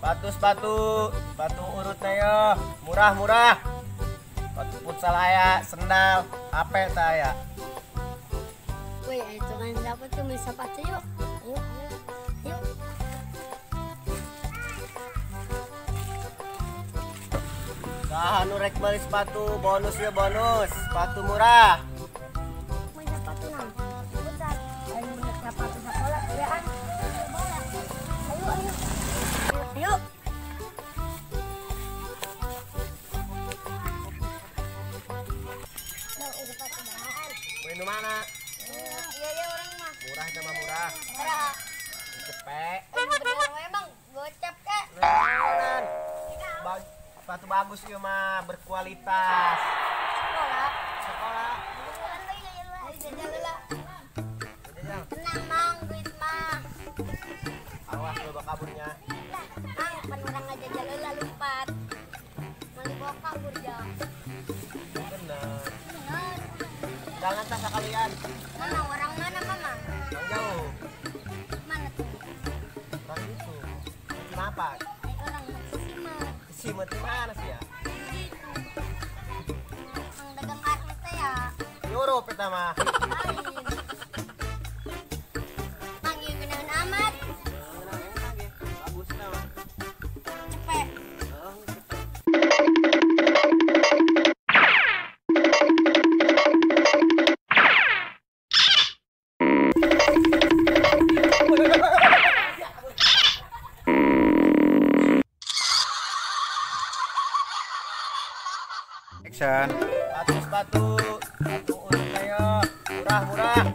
sepatu urutnya yo, murah. Sepatu futsal aya, sendal, apa ya? Woi, itu kan dapat tuh beli sepatu yuk. Ayo. Nah, anu rek beli sepatu, bonus, sepatu murah. Mau sepatu nang. Futsal. Ayo beli sepatu sekolah ya kan. Ayo. Ini mana? Iya orang mah. Murah sama murah. Murah. Cepet. Emang gocap kek. Sepatu bagus ya mah, berkualitas. Sekolah. Tenang mang, duit mah. Awas lo kaburnya. Mang, penurang aja jalala lumpat. Mali bawa kabur ya. Bener. Bener. Jangan tas kalian. Mana orang mana mama? Yang jauh. Mana tuh? Orang itu. Kenapa? Orang Simat. Simet di mana sih ya? Gitu. Mang dagang atlet ya. Nyuruh pertama. Lain. Mang yang genahan amat. Bagus nama. Cepet. Action. Sepatu urutnya yo, murah.